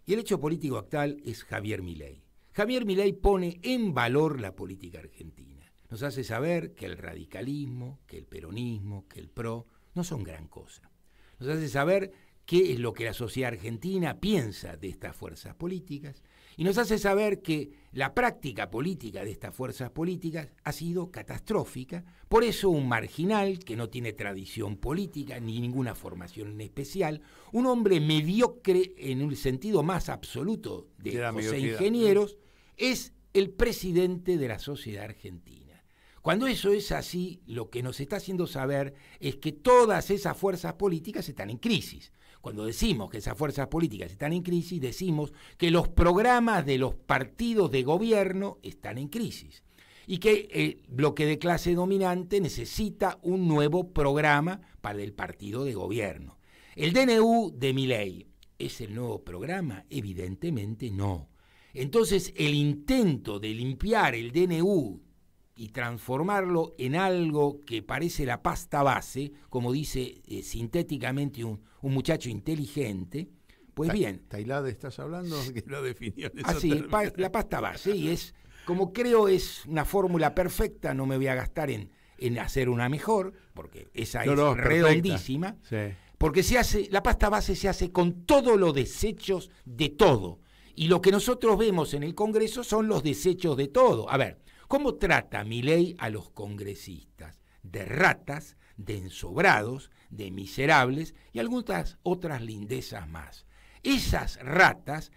Y el hecho político actual es Javier Milei. Javier Milei pone en valor la política argentina. Nos hace saber que el radicalismo, que el peronismo, que el PRO no son gran cosa. Nos hace saber qué es lo que la sociedad argentina piensa de estas fuerzas políticas, y nos hace saber que la práctica política de estas fuerzas políticas ha sido catastrófica. Por eso un marginal que no tiene tradición política ni ninguna formación en especial, un hombre mediocre en el sentido más absoluto de José Ingenieros, es el presidente de la sociedad argentina. Cuando eso es así, lo que nos está haciendo saber es que todas esas fuerzas políticas están en crisis. Cuando decimos que esas fuerzas políticas están en crisis, decimos que los programas de los partidos de gobierno están en crisis y que el bloque de clase dominante necesita un nuevo programa para el partido de gobierno. ¿El DNU de Milei es el nuevo programa? Evidentemente no. Entonces, el intento de limpiar el DNU y transformarlo en algo que parece la pasta base, como dice sintéticamente un muchacho inteligente, pues bien. ¿Tailade estás hablando? Que lo definió en así, la pasta base, y es, como creo es una fórmula perfecta, no me voy a gastar en hacer una mejor, porque esa es redondísima, sí. Porque la pasta base se hace con todos los desechos de todo, y lo que nosotros vemos en el Congreso son los desechos de todo. A ver, ¿cómo trata Milei a los congresistas? De ratas, de ensobrados, de miserables y algunas otras lindezas más. Esas ratas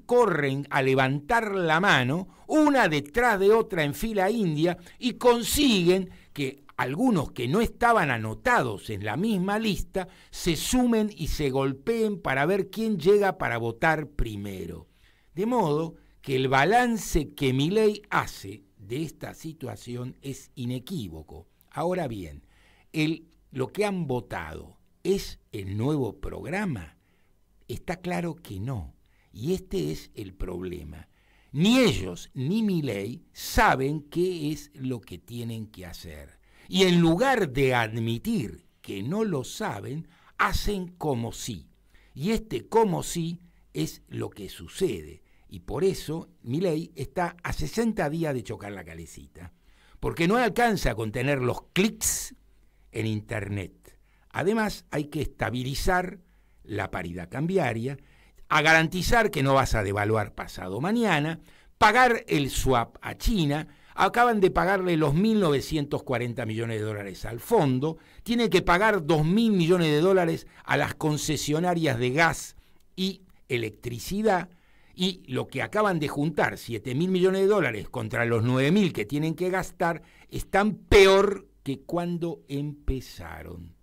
corren a levantar la mano, una detrás de otra en fila india, y consiguen que algunos que no estaban anotados en la misma lista se sumen y se golpeen para ver quién llega para votar primero. De modo que el balance que Milei hace de esta situación es inequívoco. Ahora bien, lo que han votado es el nuevo programa. Está claro que no, y este es el problema. Ni ellos ni Milei saben qué es lo que tienen que hacer. Y en lugar de admitir que no lo saben, hacen como sí. Y como sí es lo que sucede. Y por eso Milei está a 60 días de chocar la calecita, porque no alcanza con tener los clics en Internet. Además, hay que estabilizar la paridad cambiaria, a garantizar que no vas a devaluar pasado mañana, pagar el swap a China. Acaban de pagarle los 1.940 millones de dólares al fondo, tiene que pagar 2.000 millones de dólares a las concesionarias de gas y electricidad, y lo que acaban de juntar, 7.000 millones de dólares contra los 9.000 que tienen que gastar, están peor que cuando empezaron.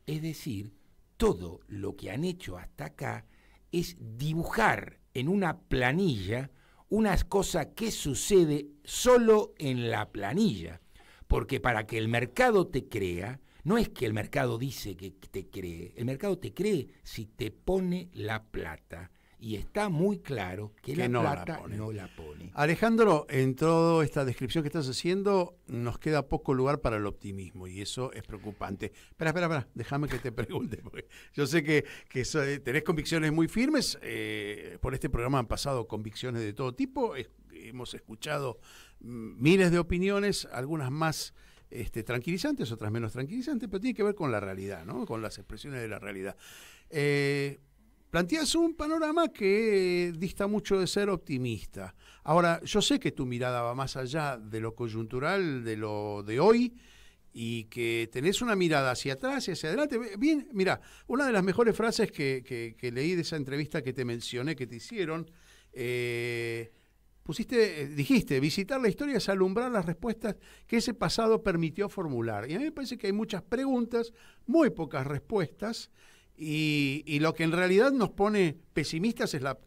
Es decir, todo lo que han hecho hasta acá es dibujar en una planilla una cosa que sucede solo en la planilla, porque para que el mercado te crea, no es que el mercado dice que te cree, el mercado te cree si te pone la plata. Y está muy claro que la plata no la pone. Alejandro, en toda esta descripción que estás haciendo, nos queda poco lugar para el optimismo, y eso es preocupante. Espera, déjame que te pregunte, porque yo sé que tenés convicciones muy firmes. Por este programa han pasado convicciones de todo tipo. Hemos escuchado miles de opiniones, algunas más tranquilizantes, otras menos tranquilizantes, pero tiene que ver con la realidad, ¿no? Con las expresiones de la realidad. Planteas un panorama que dista mucho de ser optimista. Ahora, yo sé que tu mirada va más allá de lo coyuntural, de lo de hoy, y que tenés una mirada hacia atrás y hacia adelante. Bien, mira, una de las mejores frases que leí de esa entrevista que te mencioné, que te hicieron, dijiste, visitar la historia es alumbrar las respuestas que ese pasado permitió formular. Y a mí me parece que hay muchas preguntas, muy pocas respuestas, y lo que en realidad nos pone pesimistas es la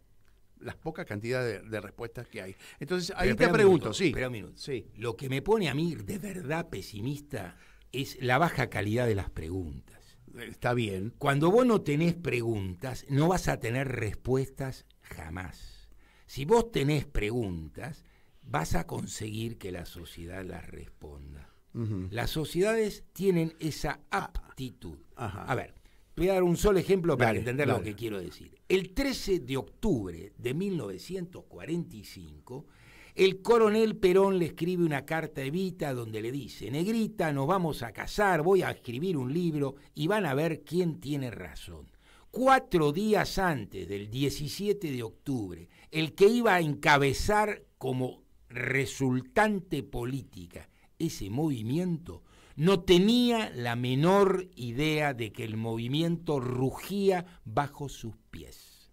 poca cantidad de respuestas que hay. Entonces, ahí te pregunto, sí. Espera un minuto. Sí. Lo que me pone a mí de verdad pesimista es la baja calidad de las preguntas. Está bien. Cuando vos no tenés preguntas, no vas a tener respuestas jamás. Si vos tenés preguntas, vas a conseguir que la sociedad las responda. Uh-huh. Las sociedades tienen esa aptitud. A ver, voy a dar un solo ejemplo para entender lo que quiero decir. El 13 de octubre de 1945, el coronel Perón le escribe una carta a Evita donde le dice: Negrita, nos vamos a casar, voy a escribir un libro y van a ver quién tiene razón. 4 días antes del 17 de octubre, el que iba a encabezar como resultante política ese movimiento no tenía la menor idea de que el movimiento rugía bajo sus pies.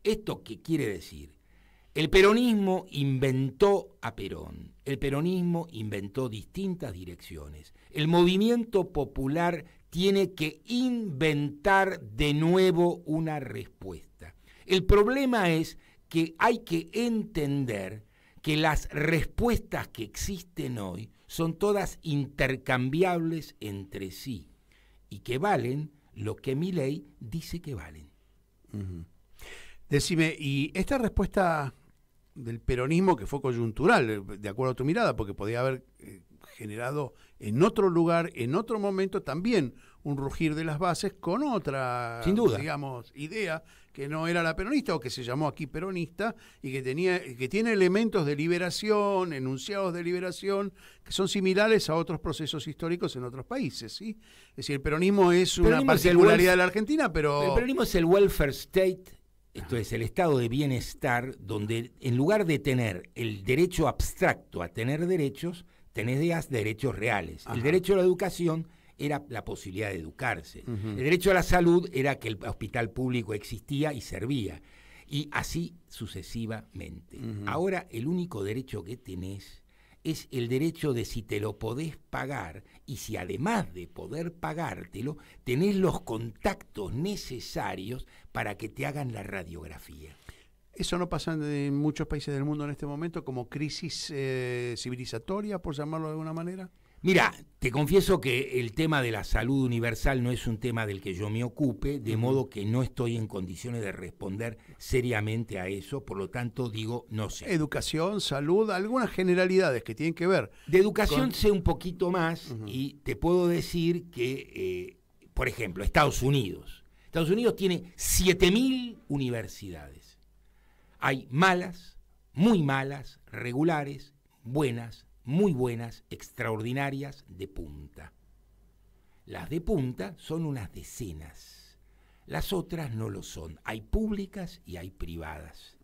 ¿Esto qué quiere decir? El peronismo inventó a Perón, el peronismo inventó distintas direcciones. El movimiento popular tiene que inventar de nuevo una respuesta. El problema es que hay que entender que las respuestas que existen hoy son todas intercambiables entre sí y que valen lo que Milei dice que valen. Uh-huh. Decime, ¿y esta respuesta del peronismo, que fue coyuntural, de acuerdo a tu mirada, porque podía haber generado en otro lugar, en otro momento, también un rugir de las bases con otra, sin duda, digamos, idea que no era la peronista o que se llamó aquí peronista y que tiene elementos de liberación, enunciados de liberación, que son similares a otros procesos históricos en otros países, ¿sí? Es decir, el peronismo es una particularidad de la Argentina, pero... El peronismo es el welfare state, esto es el estado de bienestar, donde en lugar de tener el derecho abstracto a tener derechos, tenés derechos reales. Ajá. El derecho a la educación era la posibilidad de educarse. Uh-huh. El derecho a la salud era que el hospital público existía y servía. Y así sucesivamente. Uh-huh. Ahora el único derecho que tenés es el derecho de si te lo podés pagar y si además de poder pagártelo, tenés los contactos necesarios para que te hagan la radiografía. ¿Eso no pasa en muchos países del mundo en este momento como crisis civilizatoria, por llamarlo de alguna manera? Mira, te confieso que el tema de la salud universal no es un tema del que yo me ocupe, de modo que no estoy en condiciones de responder seriamente a eso, por lo tanto digo, no sé. Educación, salud, algunas generalidades que tienen que ver. De educación sé un poquito más y te puedo decir que, por ejemplo, Estados Unidos tiene 7.000 universidades. Hay malas, muy malas, regulares, buenas, muy buenas, extraordinarias, de punta. Las de punta son unas decenas, las otras no lo son. Hay públicas y hay privadas.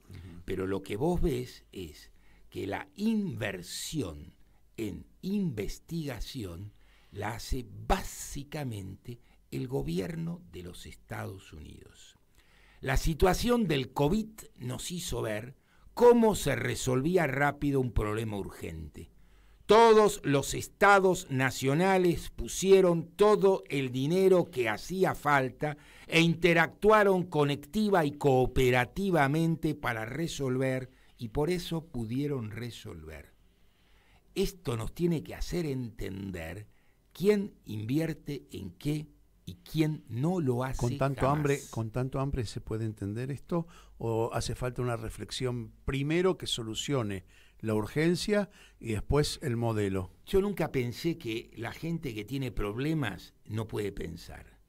Pero lo que vos ves es que la inversión en investigación la hace básicamente el gobierno de los Estados Unidos. La situación del COVID nos hizo ver cómo se resolvía rápido un problema urgente. Todos los estados nacionales pusieron todo el dinero que hacía falta e interactuaron conectiva y cooperativamente para resolver, y por eso pudieron resolver. Esto nos tiene que hacer entender quién invierte en qué y quién no lo hace. ¿Con tanto jamás. hambre se puede entender esto? ¿O hace falta una reflexión primero que solucione la urgencia y después el modelo? Yo nunca pensé que la gente que tiene problemas no puede pensar.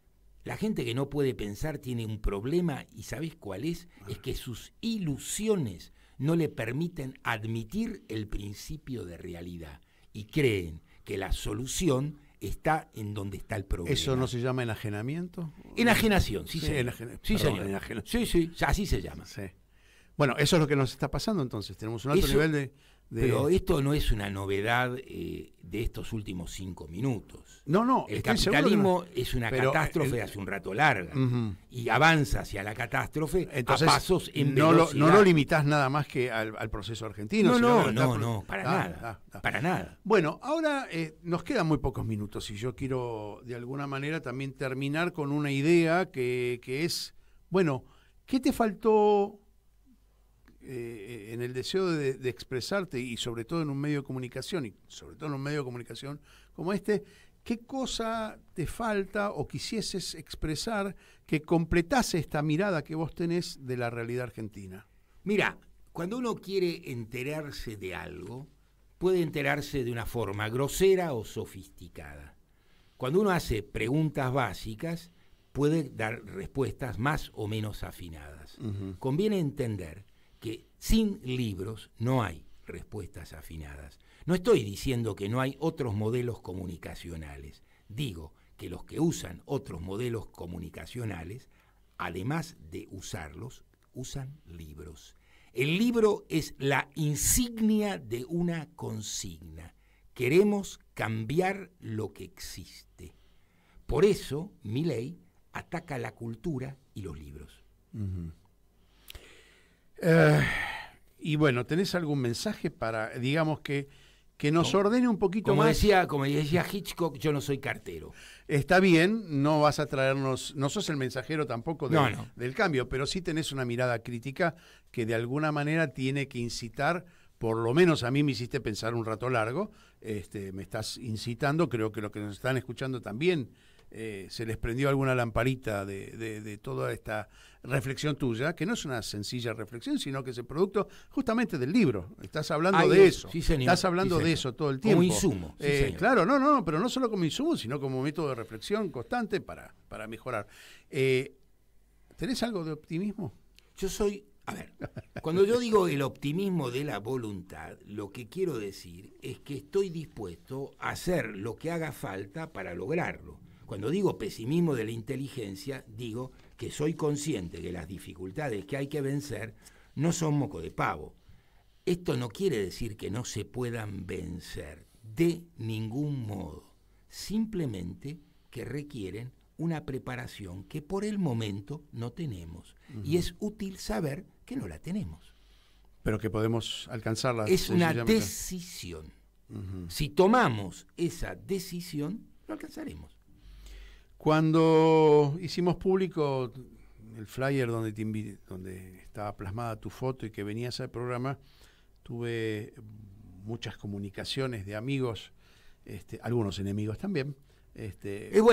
La gente que no puede pensar tiene un problema, y ¿sabés cuál es? Es que sus ilusiones no le permiten admitir el principio de realidad y creen que la solución está en donde está el problema. ¿Eso no se llama enajenamiento? Enajenación, sí, señor. Sí, señor. Enajenación. Sí, así se llama. Sí. Bueno, eso es lo que nos está pasando entonces. Tenemos un alto nivel de... Pero esto no es una novedad de estos últimos 5 minutos. No. El capitalismo es una catástrofe hace un rato larga. Y avanza hacia la catástrofe. Entonces, a pasos en velocidad. No lo limitás nada más que al proceso argentino. No, para nada. Bueno, ahora nos quedan muy pocos minutos y yo quiero de alguna manera también terminar con una idea que es, bueno, ¿qué te faltó en el deseo de expresarte, y sobre todo en un medio de comunicación, como este? ¿Qué cosa te falta o quisieses expresar que completase esta mirada que vos tenés de la realidad argentina? Mira, cuando uno quiere enterarse de algo, puede enterarse de una forma grosera o sofisticada. Cuando uno hace preguntas básicas, puede dar respuestas más o menos afinadas. Conviene entender que sin libros no hay respuestas afinadas. No estoy diciendo que no hay otros modelos comunicacionales. Digo que los que usan otros modelos comunicacionales, además de usarlos, usan libros. El libro es la insignia de una consigna. Queremos cambiar lo que existe. Por eso, Milei ataca la cultura y los libros. Y bueno, ¿tenés algún mensaje para, digamos, que nos ordene un poquito más? Como decía Hitchcock, yo no soy cartero. Está bien, no vas a traernos, no sos el mensajero tampoco del cambio, pero sí tenés una mirada crítica que de alguna manera tiene que incitar, por lo menos a mí me hiciste pensar un rato largo, me estás incitando, creo que los que nos están escuchando también se les prendió alguna lamparita de toda esta reflexión tuya, que no es una sencilla reflexión, sino que es el producto justamente del libro. Estás hablando de eso. Sí, señor. Estás hablando de eso todo el tiempo. Como insumo. Sí, claro, no, pero no solo como insumo, sino como método de reflexión constante para mejorar. ¿Tenés algo de optimismo? Cuando yo digo el optimismo de la voluntad, lo que quiero decir es que estoy dispuesto a hacer lo que haga falta para lograrlo. Cuando digo pesimismo de la inteligencia, digo que soy consciente que las dificultades que hay que vencer no son moco de pavo. Esto no quiere decir que no se puedan vencer de ningún modo, simplemente que requieren una preparación que por el momento no tenemos. Y es útil saber que no la tenemos. Pero que podemos alcanzarla. Es una decisión. Si tomamos esa decisión, lo alcanzaremos. Cuando hicimos público el flyer donde estaba plasmada tu foto y que venías al programa, tuve muchas comunicaciones de amigos, algunos enemigos también,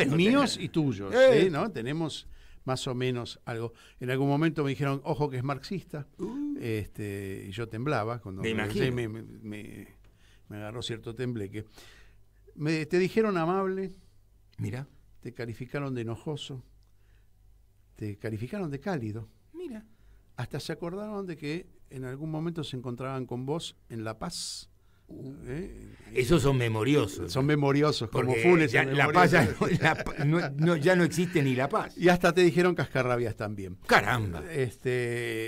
míos y tuyos, ¿no? Tenemos más o menos algo. En algún momento me dijeron, ojo que es marxista, y yo temblaba cuando me agarró cierto tembleque. Te dijeron amable. Mira. Te calificaron de enojoso, te calificaron de cálido. Mira. hasta se acordaron de que en algún momento se encontraban con vos en La Paz. Esos son memoriosos. Son memoriosos, como porque Funes. Ya, La Paz ya no existe ni La Paz. Y hasta te dijeron cascarrabias también. Caramba.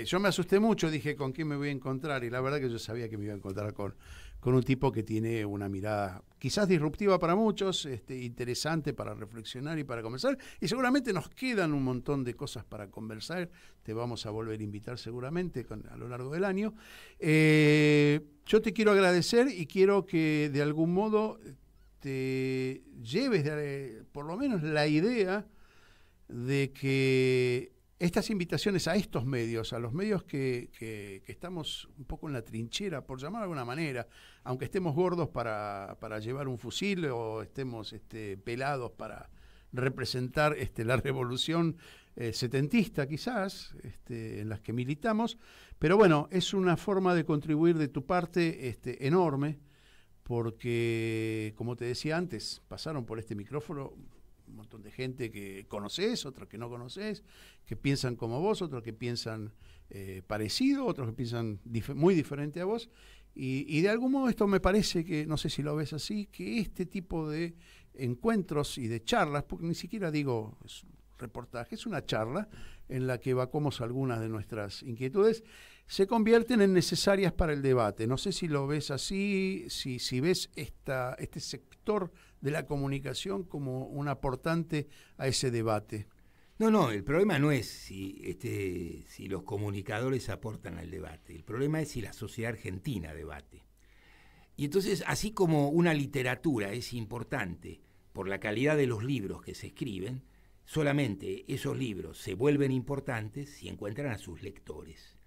Yo me asusté mucho, dije, ¿con quién me voy a encontrar? Y la verdad que yo sabía que me iba a encontrar con un tipo que tiene una mirada quizás disruptiva para muchos, interesante para reflexionar y para conversar, y seguramente nos quedan un montón de cosas para conversar, te vamos a volver a invitar seguramente a lo largo del año. Yo te quiero agradecer y quiero que de algún modo te lleves por lo menos la idea de que estas invitaciones a estos medios, a los medios que estamos un poco en la trinchera, por llamar de alguna manera, aunque estemos gordos para llevar un fusil o estemos pelados para representar la revolución setentista quizás, en las que militamos, pero bueno, es una forma de contribuir de tu parte enorme, porque como te decía antes, pasaron por este micrófono un montón de gente que conoces, otros que no conoces, que piensan como vos, otros que piensan parecido, otros que piensan muy diferente a vos, y de algún modo esto me parece que, no sé si lo ves así, que este tipo de encuentros y de charlas, porque ni siquiera digo es un reportaje, es una charla en la que evacuamos algunas de nuestras inquietudes, se convierten en necesarias para el debate. No sé si lo ves así, si ves este sector de la comunicación como un aportante a ese debate. No, el problema no es si los comunicadores aportan al debate, el problema es si la sociedad argentina debate. Y entonces, así como una literatura es importante por la calidad de los libros que se escriben, solamente esos libros se vuelven importantes si encuentran a sus lectores.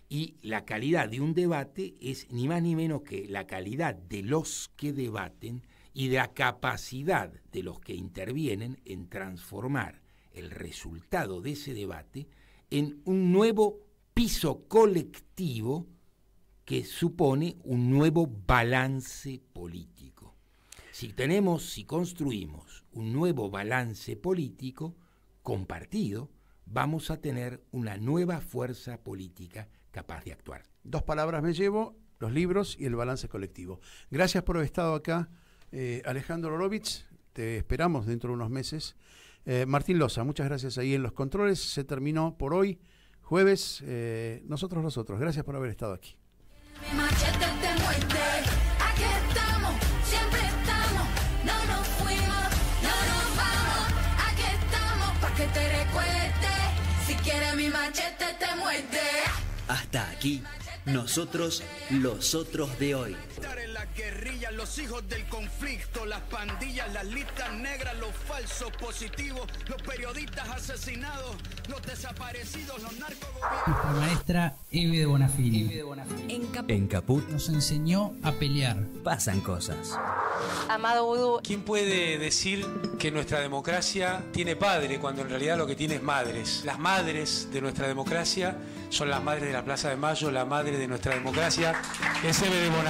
Y la calidad de un debate es ni más ni menos que la calidad de los que debaten y de la capacidad de los que intervienen en transformar el resultado de ese debate en un nuevo piso colectivo que supone un nuevo balance político. Si construimos un nuevo balance político compartido, vamos a tener una nueva fuerza política capaz de actuar. 2 palabras me llevo, los libros y el balance colectivo. Gracias por haber estado acá, Alejandro Orovitz, te esperamos dentro de unos meses. Martín Loza, muchas gracias ahí en los controles, se terminó por hoy, jueves, nosotros. Gracias por haber estado aquí. Mi machete te muerde, aquí estamos, siempre estamos, no nos fuimos, no nos vamos, aquí estamos pa' que te recuerde, si quieres mi machete te muerde. Hasta aquí, nosotros, los otros de hoy. En la guerrilla, los hijos del conflicto, las pandillas, las listas negras, los falsos positivos, los periodistas asesinados, los desaparecidos, los narcogobiernos. Nuestra maestra Eve de Bonafini. En Caput nos enseñó a pelear. Pasan cosas. Amado Vudú. ¿Quién puede decir que nuestra democracia tiene padre cuando en realidad lo que tiene es madres? Las madres de nuestra democracia son las madres de la Plaza de Mayo, la madre de nuestra democracia es Eve de Bonafini.